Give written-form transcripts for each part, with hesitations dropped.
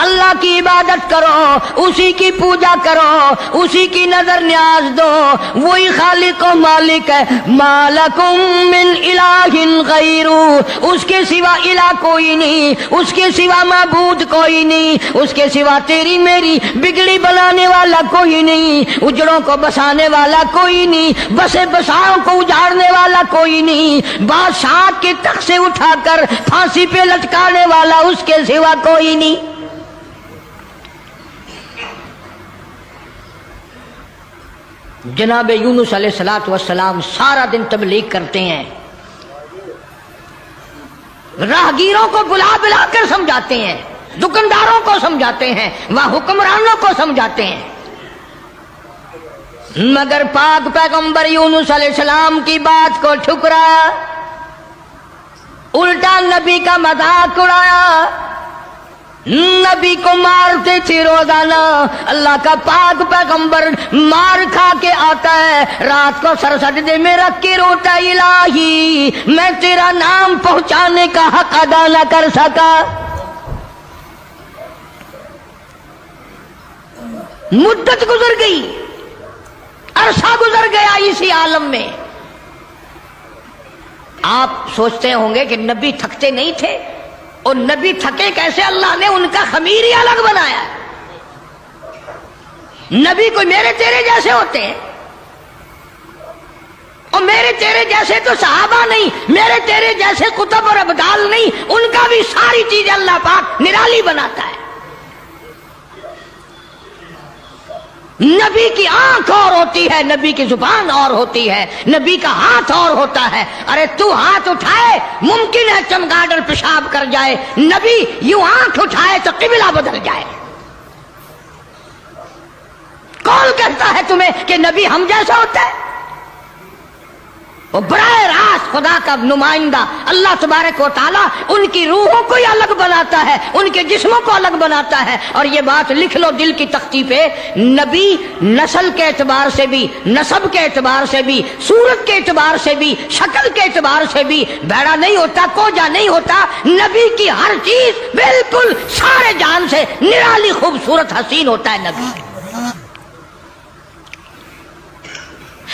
اللہ کی عبادت کرو، اسی کی پوجا کرو، اسی کی نظر نیاز دو، وہی خالق و مالک ہے۔ ما لکم من الہ غیر، اس کے سوا الہ کوئی نہیں، اس کے سوا معبود کوئی نہیں، اس کے سوا تیری میری بگڑی بنانے والا کوئی نہیں، اجڑوں کو بسانے والا کوئی نہیں، بسے بساؤں کو اجاڑنے والا کوئی نہیں، بادشاہ کے تخت سے اٹھا کر پھانسی پہ لٹکانے والا اس کے سوا کوئی نہیں۔ جناب یونس علیہ السلام سارا دن تبلیغ کرتے ہیں، راہگیروں کو بلا بلا کر سمجھاتے ہیں، دکانداروں کو سمجھاتے ہیں، وہاں حکمرانوں کو سمجھاتے ہیں، مگر پاک پیغمبر یونس علیہ السلام کی بات کو ٹھکرایا، الٹا نبی کا مذاق اڑایا، نبی کو مارتے تھے روزانہ۔ اللہ کا پاک پیغمبر مار کھا کے آتا ہے، رات کو سر سجدے میں رکھ کے روتا، الہی میں تیرا نام پہنچانے کا حق ادا نہ کر سکا۔ مدت گزر گئی، عرصہ گزر گیا اسی عالم میں۔ آپ سوچتے ہوں گے کہ نبی تھکتے نہیں تھے، اور نبی تھکے کیسے؟ اللہ نے ان کا خمیر ہی الگ بنایا۔ نبی کوئی میرے تیرے جیسے ہوتے ہیں، اور میرے تیرے جیسے تو صحابہ نہیں، میرے تیرے جیسے کتب اور ابدال نہیں، ان کا بھی ساری چیزیں اللہ پاک نرالی بناتا ہے۔ نبی کی آنکھ اور ہوتی ہے، نبی کی زبان اور ہوتی ہے، نبی کا ہاتھ اور ہوتا ہے۔ ارے تو ہاتھ اٹھائے ممکن ہے چمگادڑ پیشاب کر جائے، نبی یوں آنکھ اٹھائے تو قبلہ بدل جائے۔ کون کہتا ہے تمہیں کہ نبی ہم جیسا ہوتا ہے؟ وہ براہ راست خدا کا نمائندہ اللہ تبارک و تعالیٰ ان کی روحوں کو ہی الگ بناتا ہے، ان کے جسموں کو الگ بناتا ہے۔ اور یہ بات لکھ لو دل کی تختی پہ، نبی نسل کے اعتبار سے بھی، نسب کے اعتبار سے بھی، صورت کے اعتبار سے بھی، شکل کے اعتبار سے بھی بھیڑا نہیں ہوتا، کوجا نہیں ہوتا۔ نبی کی ہر چیز بالکل سارے جان سے نرالی خوبصورت حسین ہوتا ہے نبی۔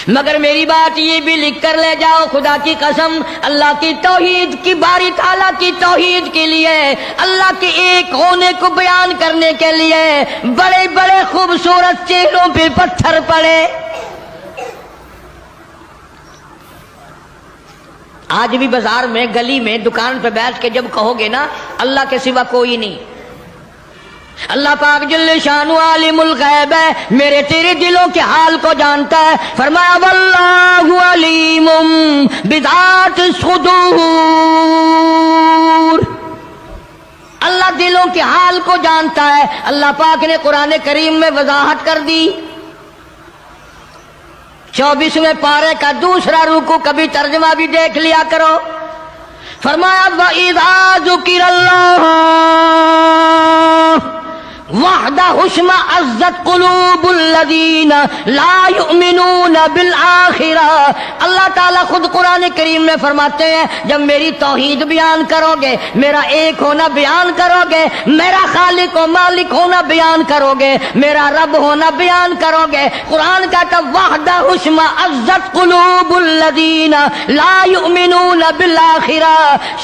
مگر میری بات یہ بھی لکھ کر لے جاؤ، خدا کی قسم، اللہ کی توحید کی، باری تعالیٰ کی توحید کے لیے، اللہ کے ایک ہونے کو بیان کرنے کے لیے بڑے بڑے خوبصورت چہروں پہ پتھر پڑے۔ آج بھی بازار میں، گلی میں، دکان پہ بیٹھ کے جب کہو گے نا اللہ کے سوا کوئی نہیں، اللہ پاک جل شانہ عالم الغیب ہے، میرے تیرے دلوں کے حال کو جانتا ہے۔ فرمایا واللہ علیم بذات الصدور، اللہ دلوں کے حال کو جانتا ہے۔ اللہ پاک نے قرآن کریم میں وضاحت کر دی، 24ویں پارے کا دوسرا رکوع، کبھی ترجمہ بھی دیکھ لیا کرو۔ فرمایا وَإِذَا ذُكِرَ اللَّهُ وَحْدَهُ اشْمَأَزَّتْ قُلُوبُ الَّذِينَ لَا يُؤْمِنُونَ بِالْآخِرَةِ۔ اللہ تعالیٰ خود قرآن کریم میں فرماتے ہیں جب میری توحید بیان کرو گے، میرا ایک ہونا بیان کرو گے، میرا خالق و مالک ہونا بیان کرو گے، میرا رب ہونا بیان کرو گے، قرآن کہتا وَحْدَهُ اشْمَأَزَّتْ قُلُوبُ الَّذِينَ لَا يُؤْمِنُونَ بِالْآخِرَةِ،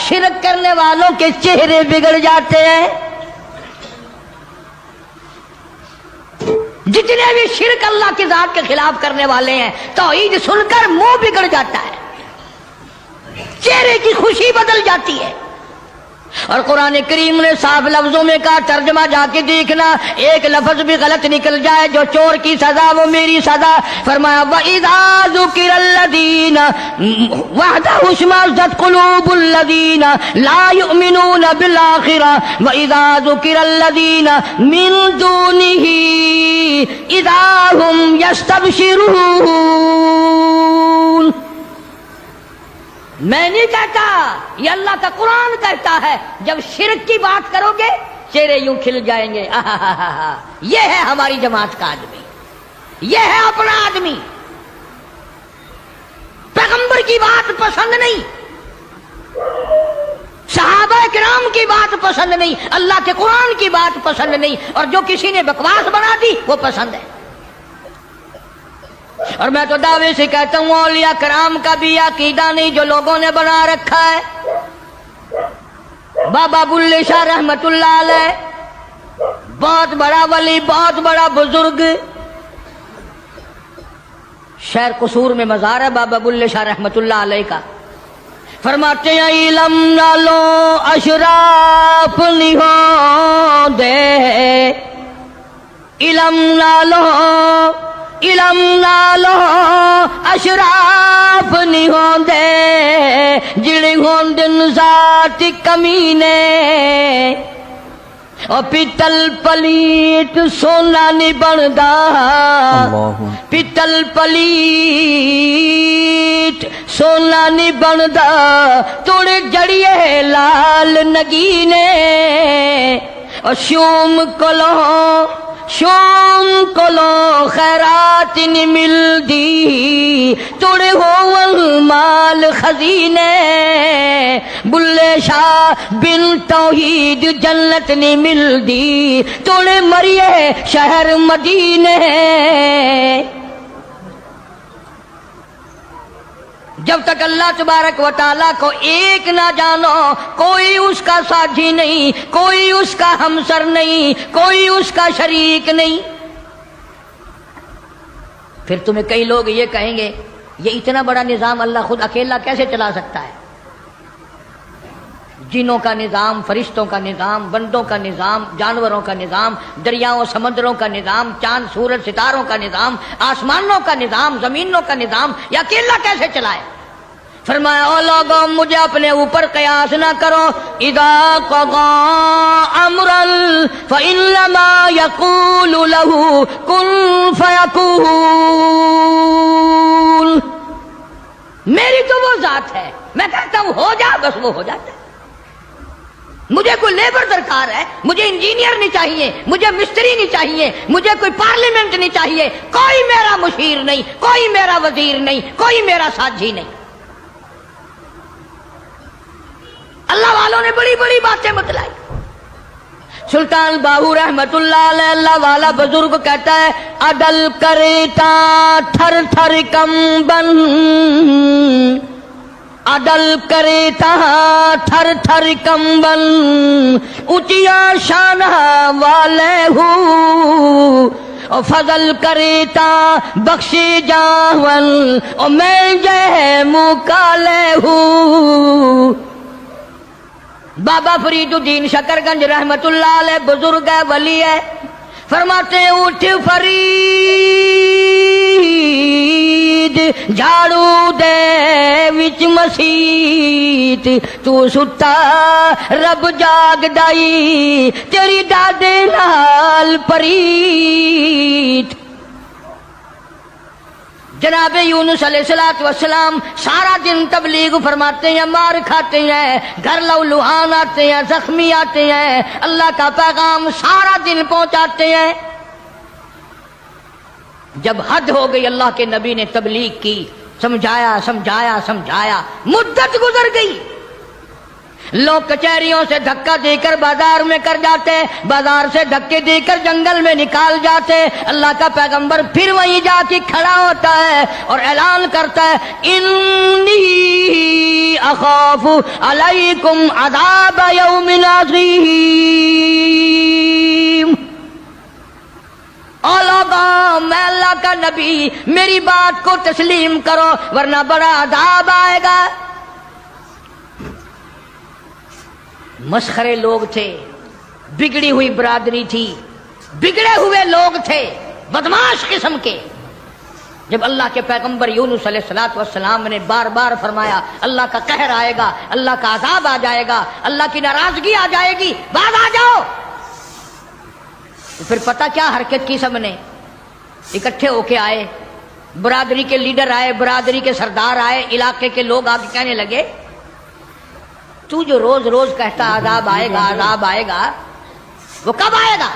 شرک کرنے والوں کے چہرے بگڑ جاتے ہیں۔ جتنے بھی شرک اللہ کی ذات کے خلاف کرنے والے ہیں، توحید سن کر منہ بگڑ جاتا ہے، چہرے کی خوشی بدل جاتی ہے۔ اور قرآن کریم نے صاف لفظوں میں کہا، ترجمہ جا کے دیکھنا، ایک لفظ بھی غلط نکل جائے، جو چور کی سزا وہ میری سزا۔ فرمایا وَإِذَا ذُكِرَ الَّذِينَ وَحْدَهُ اشْمَأَزَّتْ قُلُوبُ الَّذِينَ لَا يُؤْمِنُونَ بِالْآخِرَةِ وَإِذَا ذُكِرَ الَّذِينَ مِن دُونِهِ إِذَا هُمْ يَسْتَبْشِرُونَ۔ میں نہیں کہتا، یہ اللہ کا قرآن کہتا ہے، جب شرک کی بات کرو گے چہرے یوں کھل جائیں گے۔ یہ ہے ہماری جماعت کا آدمی، یہ ہے اپنا آدمی۔ پیغمبر کی بات پسند نہیں، صحابہ کرام کی بات پسند نہیں، اللہ کے قرآن کی بات پسند نہیں، اور جو کسی نے بکواس بنا دی وہ پسند ہے۔ اور میں تو دعوے سے کہتا ہوں اولیاء کرام کا بھی عقیدہ نہیں جو لوگوں نے بنا رکھا ہے۔ بابا بلے شاہ رحمت اللہ علیہ بہت بڑا ولی، بہت بڑا بزرگ، شہر قصور میں مزار ہے بابا بلے شاہ رحمت اللہ علیہ کا۔ فرماتے ہیں علم نالو اشراف نہیں ہو دے، علم نالو اشراف نہیں ہو دے، جڑے ہون دن ذات کمینے، اور پیتل پلیت سونا نہیں بندا، پیتل پلیت سونا نہیں بندا، توڑے جڑیے لال نگینے، اور شوم کولو خیرات نہیں ملدی، توڑے ہو مال خزینے، بلے شاہ بن توحید جنت نہیں ملدی، توڑے مریے شہر مدینے۔ جب تک اللہ تبارک و تعالیٰ کو ایک نہ جانو، کوئی اس کا ساتھی نہیں، کوئی اس کا ہمسر نہیں، کوئی اس کا شریک نہیں۔ پھر تمہیں کئی لوگ یہ کہیں گے یہ اتنا بڑا نظام اللہ خود اکیلا کیسے چلا سکتا ہے؟ جنوں کا نظام، فرشتوں کا نظام، بندوں کا نظام، جانوروں کا نظام، دریاؤں سمندروں کا نظام، چاند سورج ستاروں کا نظام، آسمانوں کا نظام، زمینوں کا نظام، یہ اکیلا کیسے چلائے؟ فرمایا او لوگوں مجھے اپنے اوپر قیاس نہ کرو، اذا قضا امرا فانما یقول له کن فیکون، میری تو وہ ذات ہے، میں کہتا ہوں ہو جا بس وہ ہو جاتا ہے۔ مجھے کوئی لیبر درکار ہے، مجھے انجینئر نہیں چاہیے، مجھے مستری نہیں چاہیے، مجھے کوئی پارلیمنٹ نہیں چاہیے، کوئی میرا مشیر نہیں، کوئی میرا وزیر نہیں، کوئی میرا ساتھی نہیں۔ اللہ والوں نے بڑی بڑی باتیں بتلائی۔ سلطان باہو رحمت اللہ علیہ اللہ والا بزرگ کہتا ہے عدل کریتا تھر تھر کمبن، عدل کریتا تھر تھر کمبن، اچیا شانہ والے ہوں، اور فضل کریتا بخشی جاون، اور میں جہ مکالے ہوں۔ بابا فرید الدین شکر گنج رحمت اللہ علیہ بزرگ ہے، ولی ہے، فرماتے ہیں اٹھ فرید جھاڑو دے وچ مسیت، تو ستا رب جاگ دائی تیری دادے نال پریت۔ جناب یونس علیہ السلام سارا دن تبلیغ فرماتے ہیں، مار کھاتے ہیں، گھر لہوان آتے ہیں، زخمی آتے ہیں، اللہ کا پیغام سارا دن پہنچاتے ہیں۔ جب حد ہو گئی اللہ کے نبی نے تبلیغ کی، سمجھایا سمجھایا سمجھایا، مدت گزر گئی، لوگ کچہریوں سے دھکا دے کر بازار میں کر جاتے، بازار سے دھکے دے کر جنگل میں نکال جاتے، اللہ کا پیغمبر پھر وہیں جا کے کھڑا ہوتا ہے اور اعلان کرتا ہے انی اخاف علیکم عذاب یوم عظیم۔ او لوگوں میں اللہ کا نبی، میری بات کو تسلیم کرو ورنہ بڑا عذاب آئے گا۔ مسخرے لوگ تھے، بگڑی ہوئی برادری تھی، بگڑے ہوئے لوگ تھے، بدماش قسم کے۔ جب اللہ کے پیغمبر یونس علیہ السلام نے بار بار فرمایا اللہ کا قہر آئے گا، اللہ کا عذاب آ جائے گا، اللہ کی ناراضگی آ جائے گی، باز آ جاؤ، تو پھر پتہ کیا حرکت کی؟ سب نے اکٹھے ہو کے آئے، برادری کے لیڈر آئے، برادری کے سردار آئے، علاقے کے لوگ آ کے کہنے لگے تو جو روز روز کہتا عذاب آئے گا عذاب آئے گا، وہ کب آئے گا؟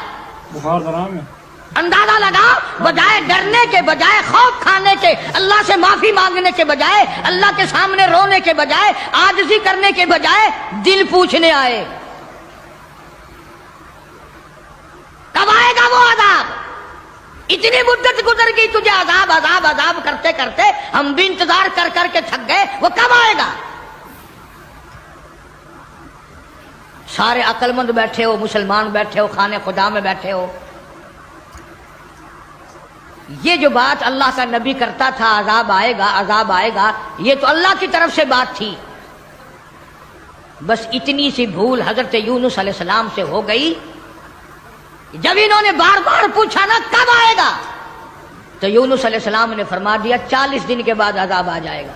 اندازہ لگا، بجائے ڈرنے کے، بجائے خوف کھانے کے، اللہ سے معافی مانگنے کے بجائے، اللہ کے سامنے رونے کے بجائے، عاجزی کرنے کے بجائے دل پوچھنے آئے کب آئے گا وہ عذاب؟ اتنی مدت گزر گئی تجھے عذاب عذاب عذاب کرتے کرتے، ہم بھی انتظار کر کر کے تھک گئے، وہ کب آئے گا؟ سارے عقل مند بیٹھے ہو، مسلمان بیٹھے ہو، خانے خدا میں بیٹھے ہو، یہ جو بات اللہ کا نبی کرتا تھا عذاب آئے گا عذاب آئے گا، یہ تو اللہ کی طرف سے بات تھی، بس اتنی سی بھول حضرت یونس علیہ السلام سے ہو گئی، جب انہوں نے بار بار پوچھا نا کب آئے گا، تو یونس علیہ السلام نے فرما دیا 40 دن کے بعد عذاب آ جائے گا۔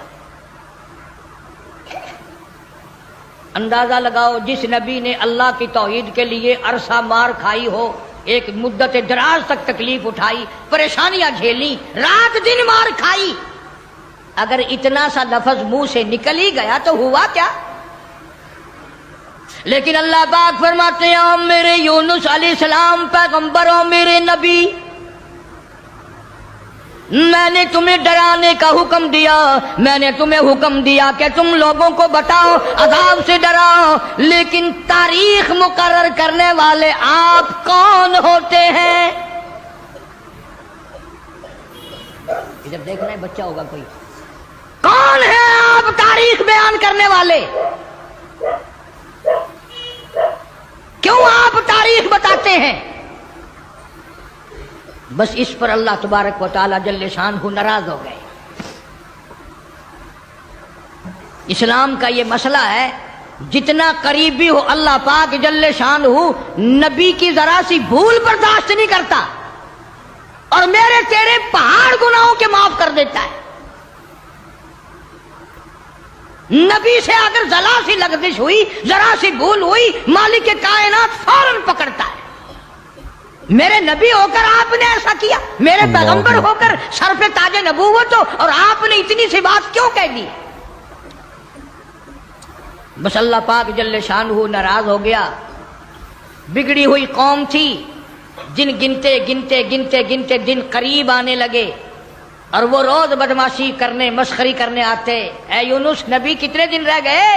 اندازہ لگاؤ، جس نبی نے اللہ کی توحید کے لیے عرصہ مار کھائی ہو، ایک مدت دراز تک تکلیف اٹھائی، پریشانیاں جھیلی، رات دن مار کھائی، اگر اتنا سا لفظ منہ سے نکل ہی گیا تو ہوا کیا؟ لیکن اللہ پاک فرماتے ہیں او میرے یونس علیہ السلام پیغمبر، او میرے نبی، میں نے تمہیں ڈرانے کا حکم دیا، میں نے تمہیں حکم دیا کہ تم لوگوں کو بتاؤ، عذاب سے ڈراؤ، لیکن تاریخ مقرر کرنے والے آپ کون ہوتے ہیں؟ ادھر دیکھ رہے ہیں بچہ ہوگا کوئی، کون ہے آپ تاریخ بیان کرنے والے؟ کیوں آپ تاریخ بتاتے ہیں؟ بس اس پر اللہ تبارک و تعالی جل شانہ ناراض ہو گئے۔ اسلام کا یہ مسئلہ ہے، جتنا قریبی ہو اللہ پاک جل شانہ نبی کی ذرا سی بھول برداشت نہیں کرتا، اور میرے تیرے پہاڑ گناہوں کے معاف کر دیتا ہے۔ نبی سے اگر ذرا سی لغزش ہوئی، ذرا سی بھول ہوئی، مالک کائنات فوراً پکڑتا ہے۔ میرے نبی ہو کر آپ نے ایسا کیا، میرے پیغمبر ہو کر سر پہ تاج نبوت ہو، اور آپ نے اتنی سی بات کیوں کہہ دی؟ بس اللہ پاک جل شانہ ناراض ہو گیا۔ بگڑی ہوئی قوم تھی، جن گنتے گنتے گنتے گنتے دن قریب آنے لگے، اور وہ روز بدماشی کرنے، مسخری کرنے آتے۔ اے یونس نبی کتنے دن رہ گئے؟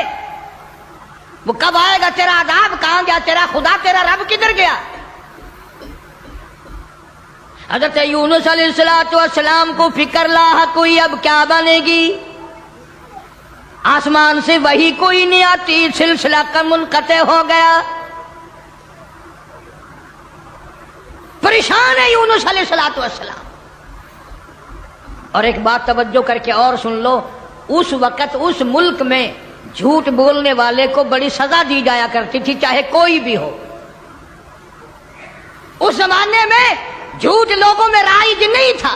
وہ کب آئے گا تیرا عذاب؟ کہاں گیا تیرا خدا؟ تیرا رب کدھر گیا؟ حضرت یونس علیہ السلام کو فکر لاحق ہوئی، اب کیا بنے گی؟ آسمان سے وحی کوئی نہیں آتی، سلسلہ کا منقطع ہو گیا۔ پریشان ہے یونس علیہ السلام۔ اور ایک بات توجہ کر کے اور سن لو، اس وقت اس ملک میں جھوٹ بولنے والے کو بڑی سزا دی جایا کرتی تھی، چاہے کوئی بھی ہو۔ اس زمانے میں جھوٹ لوگوں میں رائج نہیں تھا۔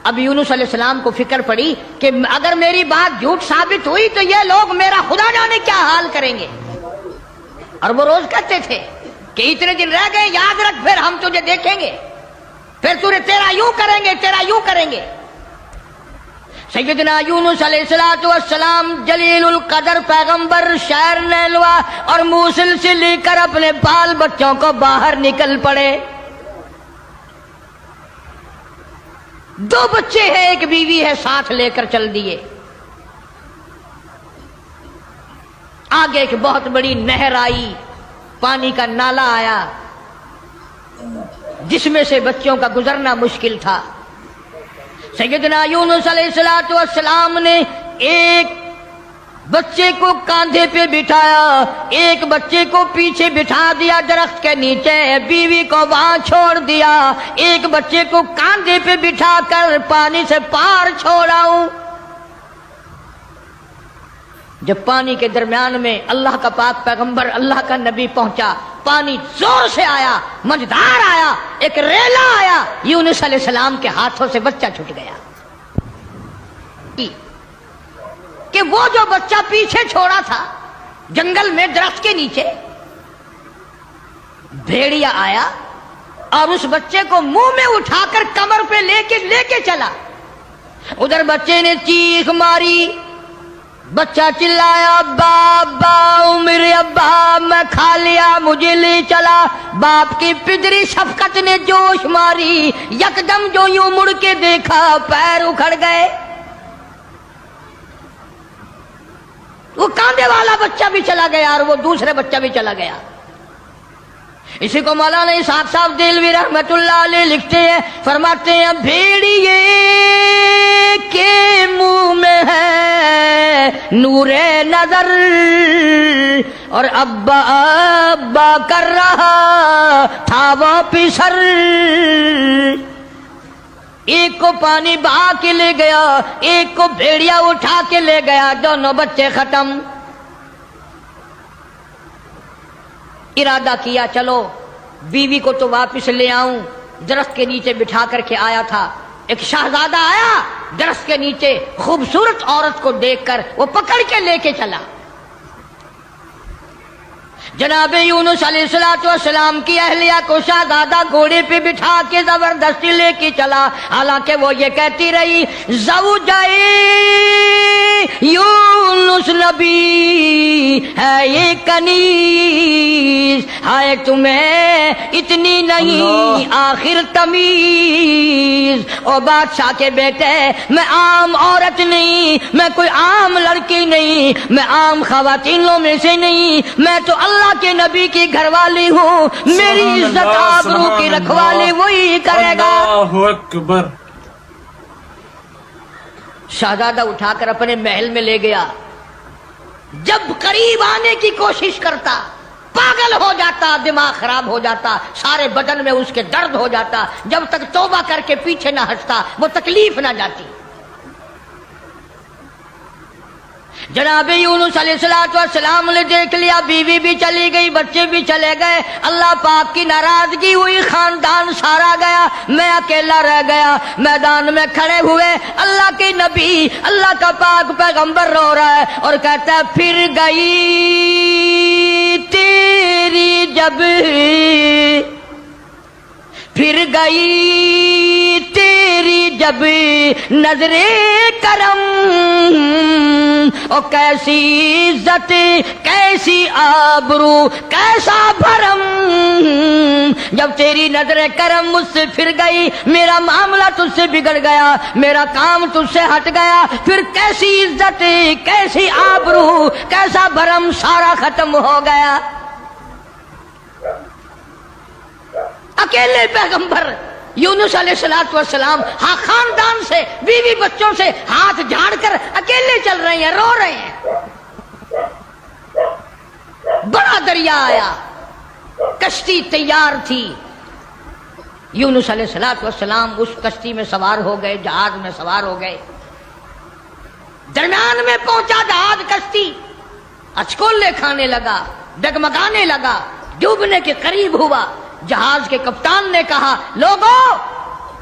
اب یونس علیہ السلام کو فکر پڑی کہ اگر میری بات جھوٹ ثابت ہوئی تو یہ لوگ میرا خدا جانے کیا حال کریں گے۔ اور وہ روز کہتے تھے کہ اتنے دن رہ گئے، یاد رکھ، پھر ہم تجھے دیکھیں گے، پھر تیرا یوں کریں گے، تیرا یوں کریں گے۔ سیدنا یونس علیہ السلام جلیل القدر پیغمبر شہر نیلوا اور موصل سے لے کر اپنے بال بچوں کو باہر نکل پڑے۔ 2 بچے ہیں، ایک بیوی ہے، ساتھ لے کر چل دیے۔ آگے ایک بہت بڑی نہر آئی، پانی کا نالا آیا، جس میں سے بچوں کا گزرنا مشکل تھا۔ سیدنا یونس علیہ السلام نے ایک بچے کو کاندھے پہ بٹھایا، ایک بچے کو پیچھے بٹھا دیا درخت کے نیچے، بیوی کو وہاں چھوڑ دیا، ایک بچے کو کاندھے پہ بٹھا کر پانی سے پار چھوڑاؤں۔ جب پانی کے درمیان میں اللہ کا پاک پیغمبر، اللہ کا نبی پہنچا، پانی زور سے آیا، مجدار آیا، ایک ریلا آیا، یونس علیہ السلام کے ہاتھوں سے بچہ چھوٹ گیا۔ کہ وہ جو بچہ پیچھے چھوڑا تھا جنگل میں درخت کے نیچے، بھیڑیا آیا اور اس بچے کو منہ میں اٹھا کر کمر پہ لے کے چلا۔ ادھر بچے نے چیخ ماری، بچہ چلایا ابا ابا میرے ابا میں کھا لیا مجھے لے چلا. باپ کی پدری شفقت نے جوش ماری, یکدم جو یوں مڑ کے دیکھا پیر اکھڑ گئے. وہ کاندھے والا بچہ بھی چلا گیا اور وہ دوسرے بچہ بھی چلا گیا. اسی کو مولانا اسحاق صاحب دہلوی رحمت اللہ علیہ لکھتے ہیں, فرماتے ہیں بھیڑیے کے منہ میں ہے نور نظر اور ابا ابا کر رہا تھا وہ پسر. ایک کو پانی بہا کے لے گیا, ایک کو بھیڑیا اٹھا کے لے گیا, دونوں بچے ختم. ارادہ کیا چلو بیوی کو تو واپس لے آؤں. درخت کے نیچے بٹھا کر کے آیا تھا. ایک شہزادہ آیا, درخت کے نیچے خوبصورت عورت کو دیکھ کر وہ پکڑ کے لے کے چلا. جناب یونس علیہ السلام کی اہلیہ کو شہزادہ گھوڑے پہ بٹھا کے زبردستی لے کے چلا. حالانکہ وہ یہ کہتی رہی زوجائے یونس نبی ہے یہ کنیز, ہائے تمہیں اتنی نہیں آخر تمیز. او بادشاہ کے بیٹے میں عام عورت نہیں, میں کوئی عام لڑکی نہیں, میں عام خواتینوں میں سے نہیں, میں تو اللہ کے نبی کی گھر والی ہوں. میری عزت آبرو کی رکھوالی وہی کرے گا. اللہ اکبر. شہزادہ اٹھا کر اپنے محل میں لے گیا. جب قریب آنے کی کوشش کرتا پاگل ہو جاتا, دماغ خراب ہو جاتا, سارے بدن میں اس کے درد ہو جاتا. جب تک توبہ کر کے پیچھے نہ ہٹتا وہ تکلیف نہ جاتی. جناب یونس علیہ السلام نے دیکھ لیا, بیوی بھی چلی گئی, بچے بھی چلے گئے. اللہ پاک کی ناراضگی ہوئی, خاندان سارا گیا, میں اکیلا رہ گیا. میدان میں کھڑے ہوئے اللہ کے نبی, اللہ کا پاک پیغمبر رو رہا ہے اور کہتا ہے پھر گئی تیری جب, پھر گئی تیری جب نظر کرم, او کیسی عزت کیسی آبرو کیسا بھرم. جب تیری نظر کرم مجھ سے پھر گئی, میرا معاملہ تجھ سے بگڑ گیا, میرا کام تجھ سے ہٹ گیا, پھر کیسی عزت کیسی آبرو کیسا بھرم سارا ختم ہو گیا. اکیلے پیغمبر یونس علیہ السلام ہاں خاندان سے بیوی بچوں سے ہاتھ جھاڑ کر اکیلے چل رہے ہیں, رو رہے ہیں. بڑا دریا آیا, کشتی تیار تھی. یونس علیہ السلام اس کشتی میں سوار ہو گئے, جہاز میں سوار ہو گئے. درمیان میں پہنچا جہاز, کشتی اچکولے کھانے لگا, ڈگمگانے لگا, ڈوبنے کے قریب ہوا. جہاز کے کپتان نے کہا لوگوں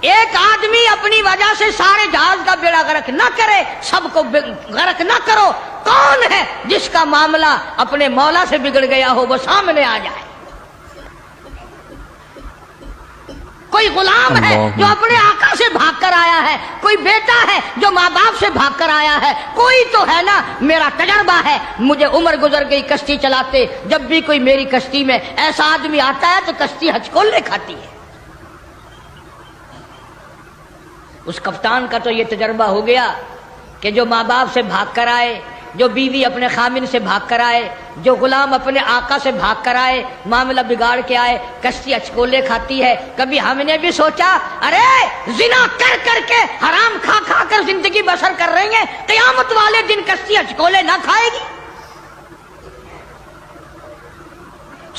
ایک آدمی اپنی وجہ سے سارے جہاز کا بیڑا غرق نہ کرے, سب کو غرق نہ کرو. کون ہے جس کا معاملہ اپنے مولا سے بگڑ گیا ہو وہ سامنے آ جائے. کوئی غلام ہے جو اپنے آقا سے بھاگ کر آیا ہے, کوئی بیٹا ہے جو ماں باپ سے بھاگ کر آیا ہے, کوئی تو ہے نا. میرا تجربہ ہے, مجھے عمر گزر گئی کشتی چلاتے, جب بھی کوئی میری کشتی میں ایسا آدمی آتا ہے تو کشتی ہچکولے کھاتی ہے. اس کپتان کا تو یہ تجربہ ہو گیا کہ جو ماں باپ سے بھاگ کر آئے, جو بیوی اپنے خامن سے بھاگ کر آئے, جو غلام اپنے آقا سے بھاگ کر آئے, معاملہ بگاڑ کے آئے, کشتی اچکولے کھاتی ہے. کبھی ہم نے بھی سوچا ارے زنا کر کر کے حرام کھا کھا کر زندگی بسر کر رہے ہیں, قیامت والے دن کشتی اچکولے نہ کھائے گی.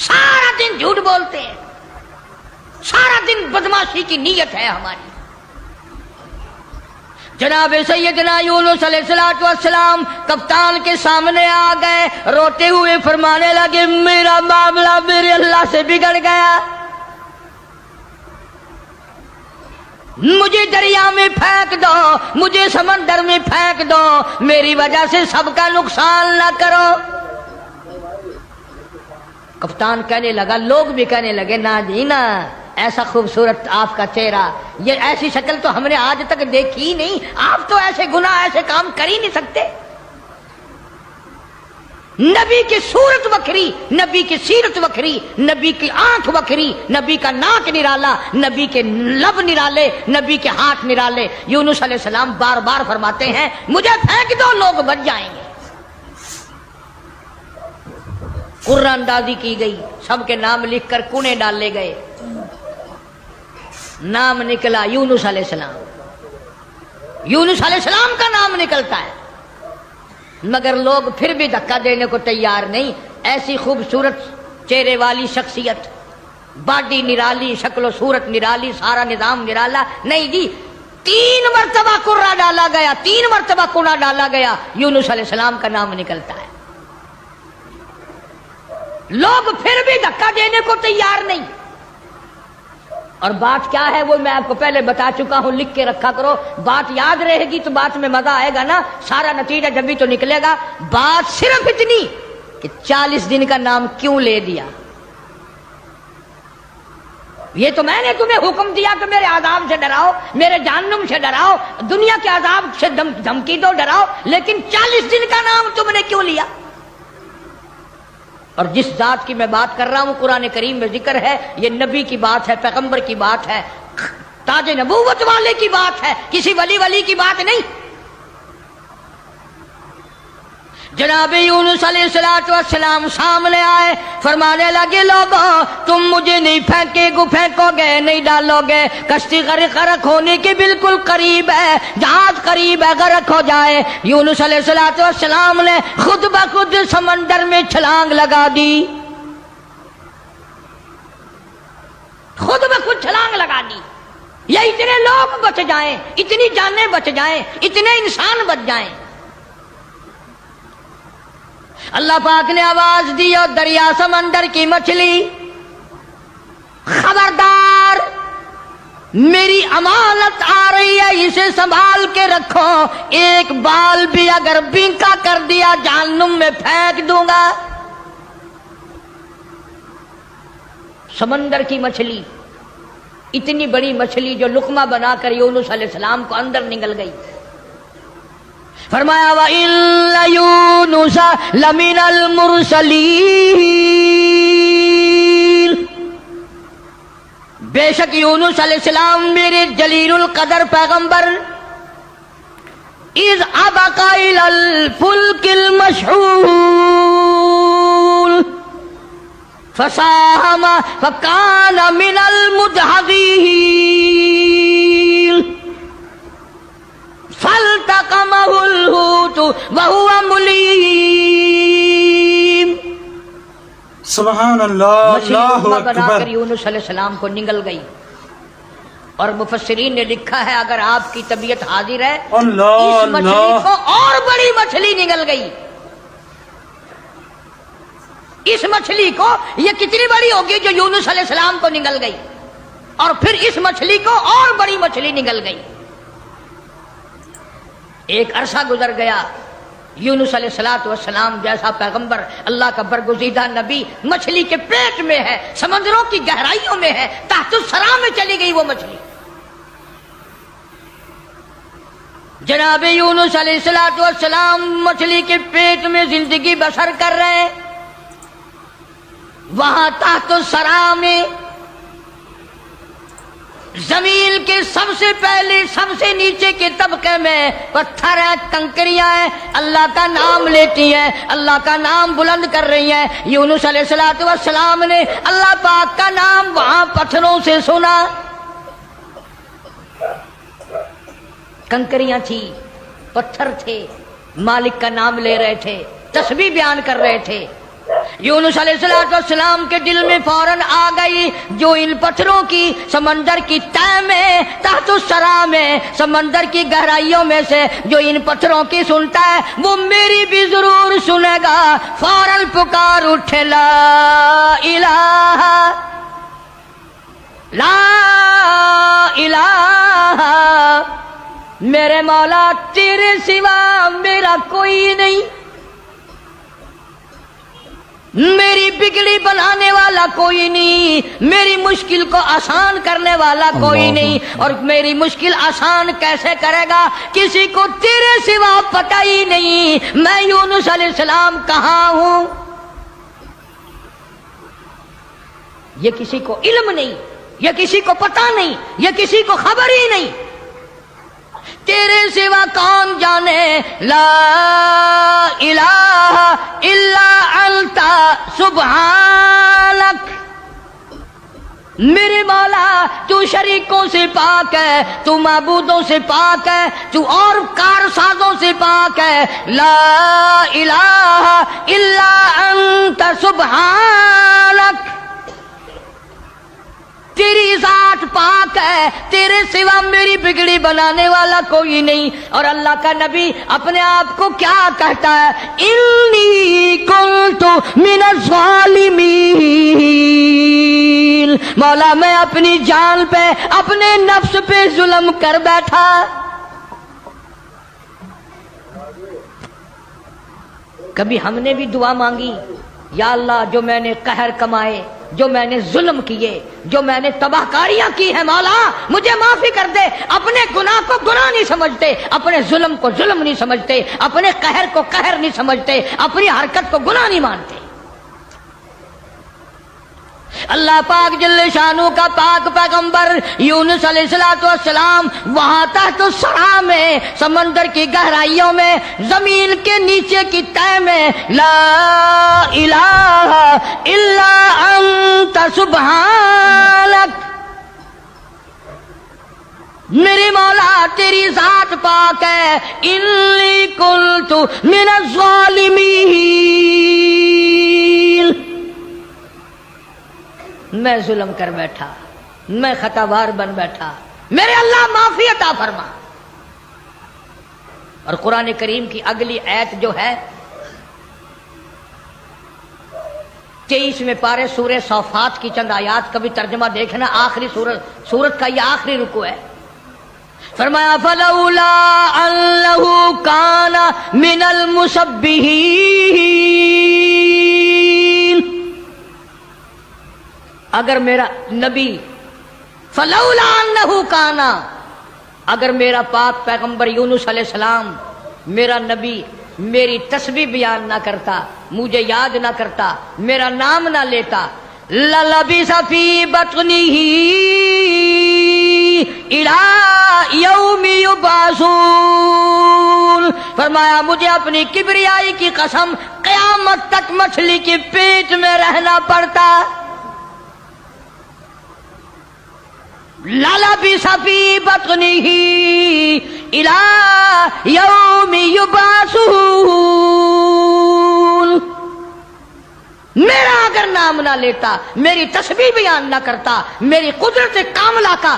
سارا دن جھوٹ بولتے ہیں, سارا دن بدماشی کی نیت ہے ہماری. جناب سیدنا یونس علیہ السلام کپتان کے سامنے آ گئے, روتے ہوئے فرمانے لگے میرا معاملہ میرے اللہ سے بگڑ گیا, مجھے دریا میں پھینک دو, مجھے سمندر میں پھینک دو, میری وجہ سے سب کا نقصان نہ کرو. کپتان کہنے لگا, لوگ بھی کہنے لگے نہ جی نہ, ایسا خوبصورت آپ کا چہرہ, یہ ایسی شکل تو ہم نے آج تک دیکھی ہی نہیں, آپ تو ایسے گناہ ایسے کام کر ہی نہیں سکتے. نبی کی صورت وکھری، نبی کی سیرت وکھری، نبی کی آنکھ وکھری، نبی کا ناک نرالا، نبی کے لب نرالے، نبی کے ہاتھ نرالے۔ یونس علیہ السلام بار بار فرماتے ہیں مجھے پھینک دو لوگ بچ جائیں گے۔ قرآن اندازی کی گئی، سب کے نام لکھ کر کونے ڈالے گئے، نام نکلا یونس علیہ السلام۔ یونس علیہ السلام کا نام نکلتا ہے، مگر لوگ پھر بھی دھکا دینے کو تیار نہیں۔ ایسی خوبصورت چہرے والی شخصیت، باڈی نرالی، شکل و صورت نرالی، سارا نظام نرالا، نہیں جی 3 مرتبہ قرہ ڈالا گیا، 3 مرتبہ کنہ ڈالا گیا، یونس علیہ السلام کا نام نکلتا ہے۔ لوگ پھر بھی دھکا دینے کو تیار نہیں۔ اور بات کیا ہے وہ میں آپ کو پہلے بتا چکا ہوں، لکھ کے رکھا کرو، بات یاد رہے گی تو بات میں مزہ آئے گا نا، سارا نتیجہ جب بھی تو نکلے گا۔ بات صرف اتنی کہ 40 دن کا نام کیوں لے دیا؟ یہ تو میں نے تمہیں حکم دیا کہ میرے عذاب سے ڈراؤ، میرے جہنم سے ڈراؤ، دنیا کے عذاب سے دھمکی دو، ڈراؤ، لیکن 40 دن کا نام تم نے کیوں لیا؟ اور جس ذات کی میں بات کر رہا ہوں قرآن کریم میں ذکر ہے، یہ نبی کی بات ہے، پیغمبر کی بات ہے، تاج نبوت والے کی بات ہے، کسی ولی کی بات نہیں۔ جناب یونس علیہ السلام سامنے آئے، فرمانے لگے لوگوں تم مجھے نہیں پھینکو گے، نہیں ڈالو گے، کشتی غرق ہونے کے بالکل قریب ہے، جہاز قریب ہے غرق ہو جائے۔ یونس علیہ السلام نے خود بخود سمندر میں چھلانگ لگا دی، خود بخود چھلانگ لگا دی، یا اتنے لوگ بچ جائیں، اتنی جانیں بچ جائیں، اتنے انسان بچ جائیں۔ اللہ پاک نے آواز دی اور دریا سمندر کی مچھلی خبردار، میری امانت آ رہی ہے، اسے سنبھال کے رکھو، ایک بال بھی اگر بینکا کر دیا جہنم میں پھینک دوں گا۔ سمندر کی مچھلی، اتنی بڑی مچھلی جو لقمہ بنا کر یونس علیہ السلام کو اندر نگل گئی۔ فرمایا وَإِنَّ يُونُسَ لَمِنَ الْمُرْسَلِينَ، بے شک یونس علیہ السلام میرے جلیل القدر پیغمبر، اِذْ أَبَقَ إِلَى الْفُلْكِ الْمَشْحُونِ فَسَاهَمَ فَكَانَ مِنَ الْمُدْحَضِينَ فَالْتَقَمَهُ الْحُوتُ وَهُوَ مُلِيمٌ۔ سبحان اللہ، اللہ بنا اکبر۔ کر یونس علیہ السلام کو نگل گئی، اور مفسرین نے لکھا ہے اگر آپ کی طبیعت حاضر ہے اللہ اس مچھلی اللہ، کو اور بڑی مچھلی نگل گئی۔ اس مچھلی کو یہ کتنی بڑی ہوگی جو یونس علیہ السلام کو نگل گئی، اور پھر اس مچھلی کو اور بڑی مچھلی نگل گئی۔ ایک عرصہ گزر گیا، یونس علیہ السلام جیسا پیغمبر، اللہ کا برگزیدہ نبی مچھلی کے پیٹ میں ہے، سمندروں کی گہرائیوں میں ہے، تحت الثرى میں چلی گئی وہ مچھلی۔ جناب یونس علیہ السلام مچھلی کے پیٹ میں زندگی بسر کر رہے ہیں، وہاں تحت الثرى میں زمین کے سب سے پہلے سب سے نیچے کے طبقے میں پتھر ہے، کنکریاں ہیں، اللہ کا نام لیتی ہیں، اللہ کا نام بلند کر رہی ہیں۔ یونس علیہ السلام نے اللہ پاک کا نام وہاں پتھروں سے سنا، کنکریاں تھی، پتھر تھے، مالک کا نام لے رہے تھے، تسبیح بیان کر رہے تھے۔ یونس علیہ السلام کے دل میں فوراً آ گئی، جو ان پتھروں کی سمندر کی تہ میں، تحت الثرى میں، سمندر کی گہرائیوں میں سے جو ان پتھروں کی سنتا ہے وہ میری بھی ضرور سنے گا۔ فوراً پکار اٹھے لا الہ لا الہ، میرے مولا تیرے سوا میرا کوئی نہیں، میری بگڑی بنانے والا کوئی نہیں، میری مشکل کو آسان کرنے والا کوئی نہیں، اور میری مشکل آسان کیسے کرے گا؟ کسی کو تیرے سوا پتہ ہی نہیں میں یونس علیہ السلام کہاں ہوں، یہ کسی کو علم نہیں، یہ کسی کو پتہ نہیں، یہ کسی کو خبر ہی نہیں، تیرے سوا کون جانے؟ لا الہ الا انت سبحانک، میرے مولا تو شریکوں سے پاک ہے، تو معبودوں سے پاک ہے، تو اور کارسازوں سے پاک ہے، لا الہ الا انت سبحانک، تیری ذات پاک ہے، تیرے سوا میری بگڑی بنانے والا کوئی نہیں۔ اور اللہ کا نبی اپنے آپ کو کیا کہتا ہے؟ انی کنت من الظالمین، مولا میں اپنی جان پہ، اپنے نفس پہ ظلم کر بیٹھا۔ کبھی ہم نے بھی دعا مانگی، یا اللہ جو میں نے قہر کمائے، جو میں نے ظلم کیے، جو میں نے تباہ کاریاں کی ہیں، مولا مجھے معافی کر دے۔ اپنے گناہ کو گناہ نہیں سمجھتے، اپنے ظلم کو ظلم نہیں سمجھتے، اپنے قہر کو قہر نہیں سمجھتے، اپنی حرکت کو گناہ نہیں مانتے۔ اللہ پاک جل شانہ کا پاک پیغمبر یونس علیہ السلام وہاں تحت الثرى میں، سمندر کی گہرائیوں میں، زمین کے نیچے کی تہ میں، لا الہ الا انت سبحانک، میرے مولا تیری ذات پاک ہے، انی کنت من الظالمین، میں ظلم کر بیٹھا، میں خطا بار بن بیٹھا، میرے اللہ معافی عطا فرما۔ اور قرآن کریم کی اگلی آیت جو ہے 23ویں پارے سورہ صافات کی چند آیات کا بھی ترجمہ دیکھنا، آخری سورت کا یہ آخری رکوع ہے۔ فرمایا فلولا انہ کان من المسبحین، اگر میرا نبی، فلولا انہ کانا، اگر میرا پاک پیغمبر یونس علیہ السلام، میرا نبی میری تسبیح بیان نہ کرتا، مجھے یاد نہ کرتا، میرا نام نہ لیتا، للبث فی بطنہ الی یوم یبعثون، فرمایا مجھے اپنی کبریائی کی قسم قیامت تک مچھلی کے پیٹ میں رہنا پڑتا۔ للبث فی بطنہ الی یوم یبعثون، میرا اگر نام نہ لیتا، میری تسبیح بیان نہ کرتا، میری قدرت کاملہ کا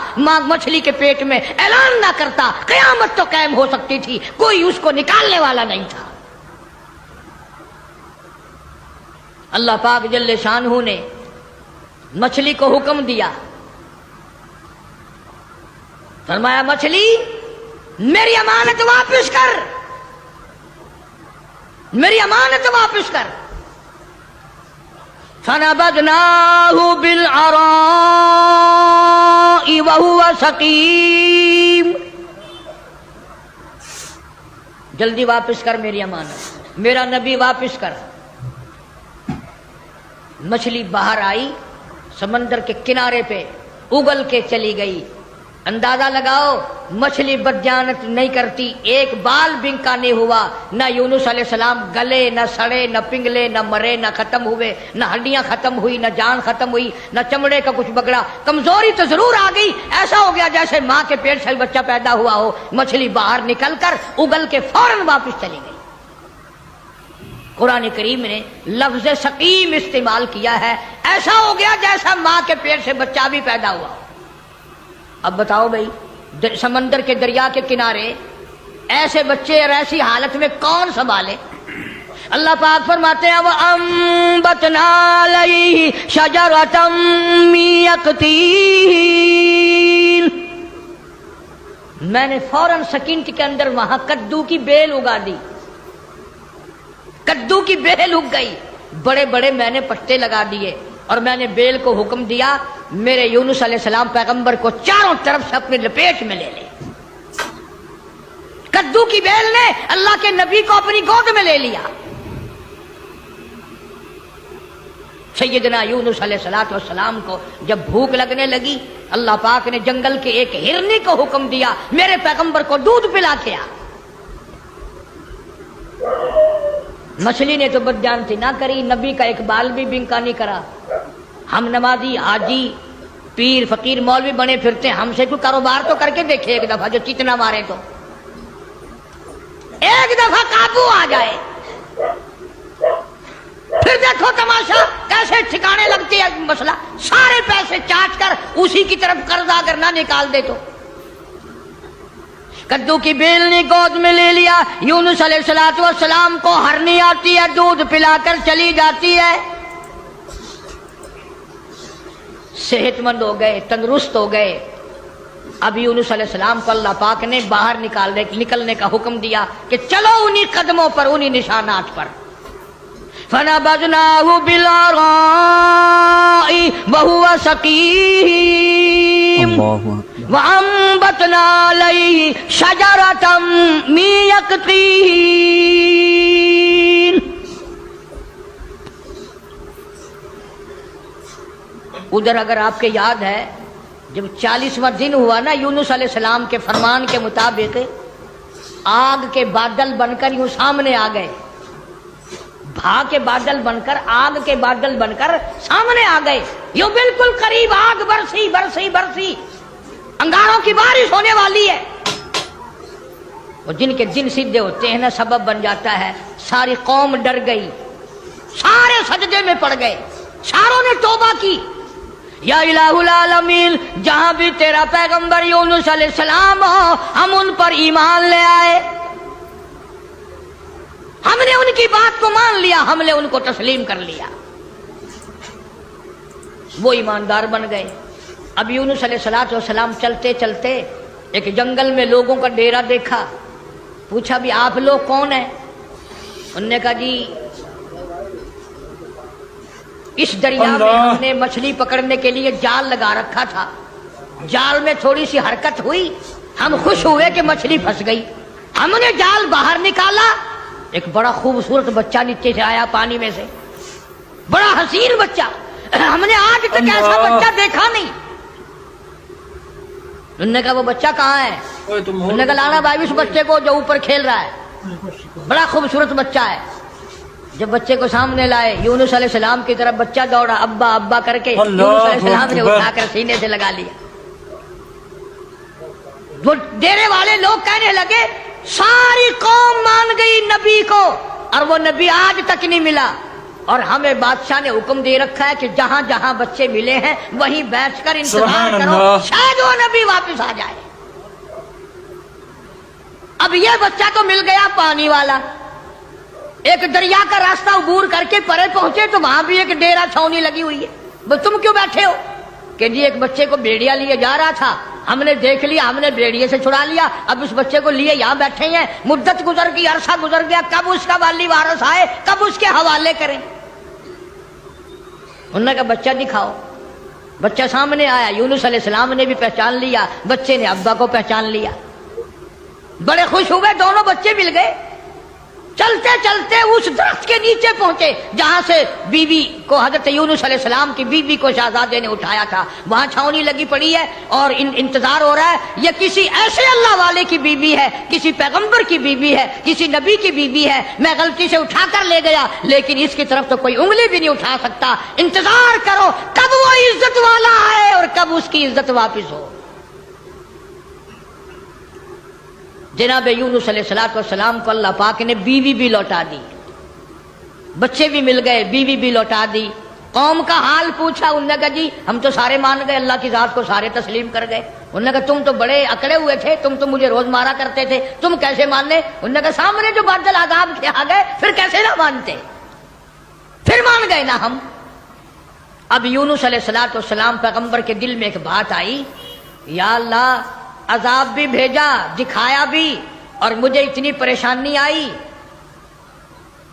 مچھلی کے پیٹ میں اعلان نہ کرتا، قیامت تو قائم ہو سکتی تھی، کوئی اس کو نکالنے والا نہیں تھا۔ اللہ پاک جل شانہ نے مچھلی کو حکم دیا، فرمایا مچھلی میری امانت واپس کر، میری امانت واپس کر۔ فنبذناه بالعراء وهو سقيم، جلدی واپس کر میری امانت، میرا نبی واپس کر۔ مچھلی باہر آئی، سمندر کے کنارے پہ اگل کے چلی گئی۔ اندازہ لگاؤ مچھلی بدجانت نہیں کرتی، ایک بال بنکا نہیں ہوا، نہ یونس علیہ السلام گلے، نہ سڑے، نہ پنگلے، نہ مرے، نہ ختم ہوئے، نہ ہڈیاں ختم ہوئی، نہ جان ختم ہوئی، نہ چمڑے کا کچھ بگڑا۔ کمزوری تو ضرور آ گئی، ایسا ہو گیا جیسے ماں کے پیٹ سے بچہ پیدا ہوا ہو۔ مچھلی باہر نکل کر اگل کے فوراً واپس چلی گئی۔ قرآن کریم نے لفظ سقیم استعمال کیا ہے، ایسا ہو گیا جیسا ماں کے پیٹ سے بچہ بھی پیدا ہوا۔ اب بتاؤ بھائی، سمندر کے دریا کے کنارے ایسے بچے اور ایسی حالت میں کون سنبھالے؟ اللہ پاک فرماتے ہیں وَأَنبَتْنَا عَلَيْهِ شَجَرَةً مِّن يَقْطِينٍ، میں نے فوراً سکینٹ کے اندر وہاں کدو کی بیل اگا دی، کدو کی بیل اگ گئی، بڑے بڑے میں نے پٹے لگا دیے اور میں نے بیل کو حکم دیا میرے یونس علیہ السلام پیغمبر کو چاروں طرف سے اپنے لپیٹ میں لے لے۔ کدو کی بیل نے اللہ کے نبی کو اپنی گود میں لے لیا۔ سیدنا یونس علیہ السلام کو جب بھوک لگنے لگی اللہ پاک نے جنگل کے ایک ہرنی کو حکم دیا میرے پیغمبر کو دودھ پلا کے آ۔ مچھلی نے تو بدجانتی نہ کری، نبی کا ایک بال بھی بنکا نہیں کرا۔ ہم نمازی حاجی پیر فقیر مولوی بنے پھرتے ہیں، ہم سے کوئی کاروبار تو کر کے دیکھے ایک دفعہ، جو چتنا مارے تو ایک دفعہ قابو آ جائے، پھر دیکھو تماشا کیسے ٹھکانے لگتی ہے مسئلہ۔ سارے پیسے چاٹ کر اسی کی طرف قرض اگر نہ نکال دے تو۔ کدو کی بیل نے گود میں لے لیا، یونس علیہ السلام کو ہرنی آتی ہے، دودھ پلا کر چلی جاتی ہے، صحت مند ہو گئے، تندرست ہو گئے۔ اب یونس علیہ السلام کو اللہ پاک نے باہر نکلنے کا حکم دیا کہ چلو انہی قدموں پر، انہی نشانات پر۔ فَنَبَذْنَاهُ بِالْعَرَاءِ وَهُوَ سَقِيمٌ وَأَنبَتْنَا عَلَيْهِ شَجَرَةً مِّن يَقْطِينٍ۔ ادھر اگر آپ کے یاد ہے جب 40واں دن ہوا نا، یونس علیہ السلام کے فرمان کے مطابق آگ کے بادل بن کر یوں سامنے آ گئے، بھا کے بادل بن کر، آگ کے بادل بن کر سامنے آ گئے، یوں بالکل قریب آگ برسی برسی برسی، انگاروں کی بارش ہونے والی ہے۔ اور جن کے دن سیدھے ہوتے ہیں نا سبب بن جاتا ہے، ساری قوم ڈر گئی، سارے سجدے میں پڑ گئے، ساروں نے توبہ کی، یا الہ العالمین جہاں بھی تیرا پیغمبر یونس علیہ السلام ہو ہم ان پر ایمان لے آئے، ہم نے ان کی بات کو مان لیا، ہم نے ان کو تسلیم کر لیا۔ وہ ایماندار بن گئے۔ اب یونس علیہ السلام چلتے چلتے ایک جنگل میں لوگوں کا ڈیرا دیکھا، پوچھا بھی آپ لوگ کون ہیں؟ انہوں نے کہا جی اس دریا میں ہم نے مچھلی پکڑنے کے لیے جال لگا رکھا تھا، جال میں تھوڑی سی حرکت ہوئی، ہم خوش ہوئے کہ مچھلی پھنس گئی، ہم نے جال باہر نکالا، ایک بڑا خوبصورت بچہ نیچے سے آیا پانی میں سے، بڑا حسین بچہ، ہم نے آج تک ایسا بچہ دیکھا نہیں۔ انہوں نے کہا وہ بچہ کہاں ہے؟ انہوں نے کہا لانا بھائی اس بچے کو جو اوپر کھیل رہا ہے، بڑا خوبصورت بچہ ہے۔ جب بچے کو سامنے لائے یونس علیہ السلام کی طرف بچہ دوڑا، ابا ابا کر کے یونس علیہ السلام نے اٹھا کر سینے سے لگا لیا۔ وہ ڈیرے والے لوگ کہنے لگے ساری قوم مان گئی نبی کو اور وہ نبی آج تک نہیں ملا، اور ہمیں بادشاہ نے حکم دے رکھا ہے کہ جہاں جہاں بچے ملے ہیں وہیں بیٹھ کر انتظار کرو، شاید وہ نبی واپس آ جائے۔ اب یہ بچہ تو مل گیا پانی والا، ایک دریا کا راستہ عبور کر کے پرے پہنچے تو وہاں بھی ایک ڈیرا چھاونی لگی ہوئی ہے، تم کیوں بیٹھے ہو؟ کہ جی ایک بچے کو بھیڑیا لیے جا رہا تھا، ہم نے دیکھ لیا، ہم نے بھیڑیے سے چھڑا لیا، اب اس بچے کو لیے یہاں بیٹھے ہیں، مدت گزر گئی، عرصہ گزر گیا، کب اس کا والی وارث آئے، کب اس کے حوالے کریں۔ انہوں نے کہا بچہ دکھاؤ۔ بچہ سامنے آیا، یونس علیہ السلام نے بھی پہچان لیا، بچے نے ابا کو پہچان لیا، بڑے خوش ہوئے، دونوں بچے مل گئے۔ چلتے چلتے اس درخت کے نیچے پہنچے جہاں سے بیوی کو، حضرت یونس علیہ السلام کی بیوی کو شہزادے نے اٹھایا تھا، وہاں چھاونی لگی پڑی ہے اور انتظار ہو رہا ہے، یہ کسی ایسے اللہ والے کی بیوی ہے، کسی پیغمبر کی بیوی ہے، کسی نبی کی بیوی ہے، میں غلطی سے اٹھا کر لے گیا لیکن اس کی طرف تو کوئی انگلی بھی نہیں اٹھا سکتا، انتظار کرو کب وہ عزت والا آئے اور کب اس کی عزت واپس ہو۔ جناب یونس علیہ السلام کو اللہ پاک نے بیوی بھی لوٹا دی، بچے بھی مل گئے، بیوی بھی لوٹا دی۔ قوم کا حال پوچھا، انہوں نے کہا جی ہم تو سارے مان گئے، اللہ کی ذات کو سارے تسلیم کر گئے۔ انہوں نے کہا تم تو بڑے اکڑے ہوئے تھے، تم تو مجھے روز مارا کرتے تھے، تم کیسے مان لے؟ انہوں نے کہا سامنے جو بادل عذاب کے آ گئے پھر کیسے نہ مانتے، پھر مان گئے نا ہم۔ اب یونس علیہ السلام پیغمبر کے دل میں ایک بات آئی، یا اللہ عذاب بھی بھیجا، دکھایا بھی، اور مجھے اتنی پریشانی آئی،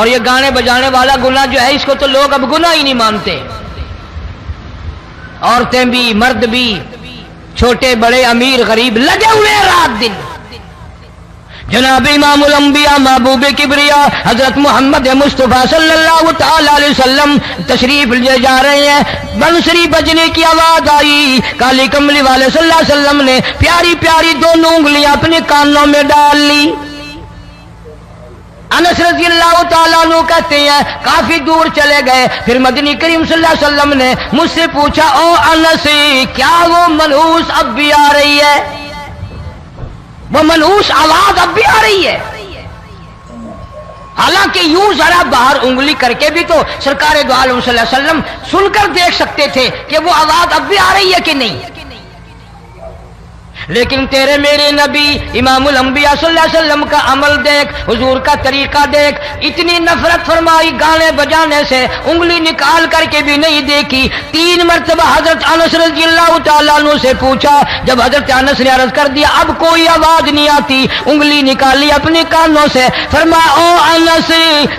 اور یہ گانے بجانے والا گناہ جو ہے اس کو تو لوگ اب گناہ ہی نہیں مانتے. عورتیں بھی مرد بھی چھوٹے بڑے امیر غریب لگے ہوئے ہیں رات دن. جناب امام الانبیاء محبوب کبریا حضرت محمد مصطفیٰ صلی اللہ تعالی علیہ وسلم تشریف لے جا رہے ہیں. بنسری بجنے کی آواز آئی. کالی کملی والے صلی اللہ علیہ وسلم نے پیاری پیاری دونوں انگلیاں اپنے کانوں میں ڈال لی. انس رضی اللہ تعالیٰ عنہ کہتے ہیں کافی دور چلے گئے. پھر مدنی کریم صلی اللہ علیہ وسلم نے مجھ سے پوچھا او انس کیا وہ منحوس اب بھی آ رہی ہے؟ وہ منحوس آواز اب بھی آ رہی ہے؟ حالانکہ یوں ذرا باہر انگلی کر کے بھی تو سرکار دو عالم صلی اللہ علیہ وسلم سن کر دیکھ سکتے تھے کہ وہ آواز اب بھی آ رہی ہے کہ نہیں. لیکن تیرے میرے نبی امام الانبیاء صلی اللہ علیہ وسلم کا عمل دیکھ, حضور کا طریقہ دیکھ. اتنی نفرت فرمائی گانے بجانے سے, انگلی نکال کر کے بھی نہیں دیکھی. 3 مرتبہ حضرت انس رضی اللہ تعالیٰ عنہ سے پوچھا. جب حضرت انس نے عرض کر دیا اب کوئی آواز نہیں آتی, انگلی نکالی اپنے کانوں سے. فرمایا او انس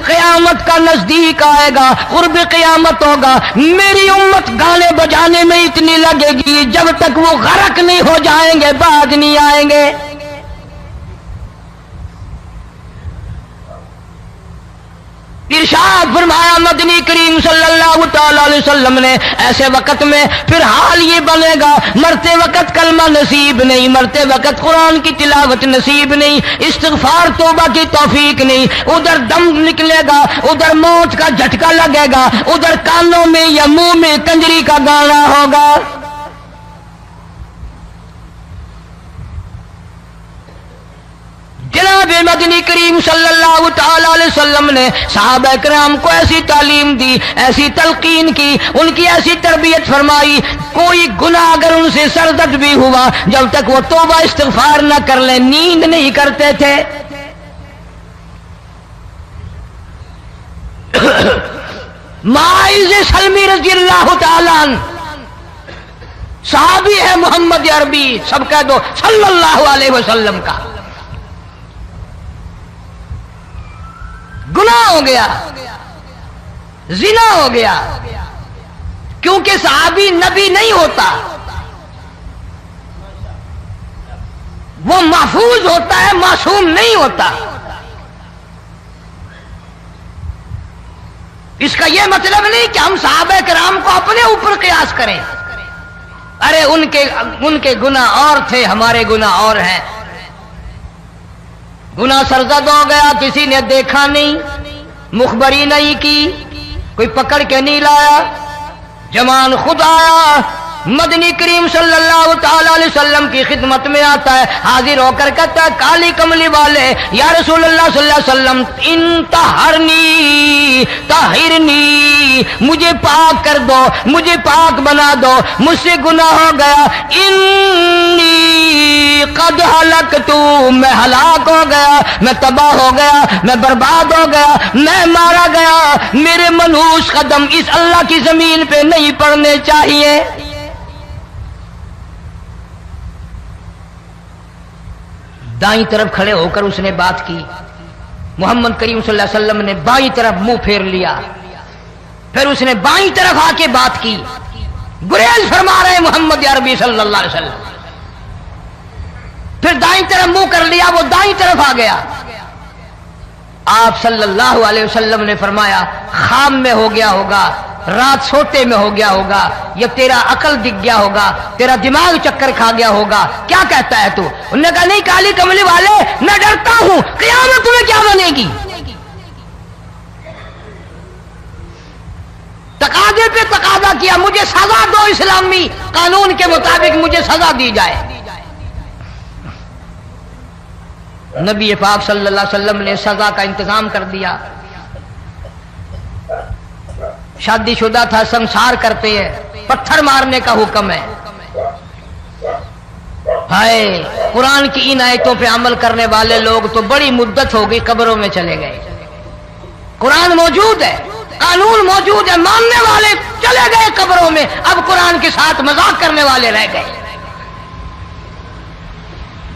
قیامت کا نزدیک آئے گا, قرب قیامت ہوگا, میری امت گانے بجانے میں اتنی لگے گی جب تک وہ غرق نہیں ہو جائیں گے بعد نہیں آئیں گے. ارشاد فرمایا مدنی کریم صلی اللہ تعالی علیہ وسلم نے ایسے وقت میں پھر حال یہ بنے گا مرتے وقت کلمہ نصیب نہیں, مرتے وقت قرآن کی تلاوت نصیب نہیں, استغفار توبہ کی توفیق نہیں. ادھر دم نکلے گا, ادھر موت کا جھٹکا لگے گا, ادھر کانوں میں یا منہ میں کنجری کا گانا ہوگا. جناب مدنی کریم صلی اللہ تعالی علیہ وسلم نے صحابہ کرام کو ایسی تعلیم دی, ایسی تلقین کی, ان کی ایسی تربیت فرمائی. کوئی گناہ اگر ان سے سرزد بھی ہوا جب تک وہ توبہ استغفار نہ کر لیں نیند نہیں کرتے تھے. ماعز سلمی رضی اللہ تعالیٰ عنہ صحابی ہے محمد عربی, سب کہہ دو صلی اللہ علیہ وسلم کا. گناہ ہو گیا, زنا ہو گیا, کیونکہ صحابی نبی نہیں ہوتا, وہ محفوظ ہوتا ہے, معصوم نہیں ہوتا. اس کا یہ مطلب نہیں کہ ہم صحابہ کرام کو اپنے اوپر قیاس کریں. ارے ان کے گناہ اور تھے, ہمارے گناہ اور ہیں. گناہ سرزد ہو گیا, کسی نے دیکھا نہیں, مخبری نہیں کی, کوئی پکڑ کے نہیں لایا, جمان خود آیا, مدنی کریم صلی اللہ تعالی علیہ وسلم کی خدمت میں آتا ہے, حاضر ہو کر کہتا ہے کالی کملی والے یا رسول اللہ صلی اللہ علیہ وسلم انتہرنی طہرنی, مجھے پاک کر دو, مجھے پاک بنا دو, مجھ سے گناہ ہو گیا. انی قد ہلکت, میں ہلاک ہو گیا, میں تباہ ہو گیا, میں برباد ہو گیا, میں مارا گیا. میرے منحوس قدم اس اللہ کی زمین پہ نہیں پڑنے چاہیے. دائیں طرف کھڑے ہو کر اس نے بات کی. محمد کریم صلی اللہ علیہ وسلم نے بائیں طرف منہ پھیر لیا, پھر اس نے بائیں طرف آ کے بات کی. گریز فرما رہے محمد عربی صلی اللہ علیہ وسلم. پھر دائیں طرف منہ کر لیا, وہ دائیں طرف آ گیا. آپ صلی اللہ علیہ وسلم نے فرمایا خام میں ہو گیا ہوگا, رات سوتے میں ہو گیا ہوگا, یا تیرا عقل دکھ گیا ہوگا, تیرا دماغ چکر کھا گیا ہوگا, کیا کہتا ہے تو؟ انہوں نے کہا نہیں کالی کملی والے, میں ڈرتا ہوں قیامت تمہیں کیا بنے گی. تقاضے پہ تقاضا کیا, مجھے سزا دو, اسلامی قانون کے مطابق مجھے سزا دی جائے. نبی پاک صلی اللہ علیہ وسلم نے سزا کا انتظام کر دیا. شادی شدہ تھا, سنسار کرتے ہیں, پتھر مارنے کا حکم ہے. ہائے, قرآن کی ان آیتوں پہ عمل کرنے والے لوگ تو بڑی مدت ہو گئی قبروں میں چلے گئے. قرآن موجود ہے, قانون موجود ہے, ماننے والے چلے گئے قبروں میں, اب قرآن کے ساتھ مذاق کرنے والے رہ گئے.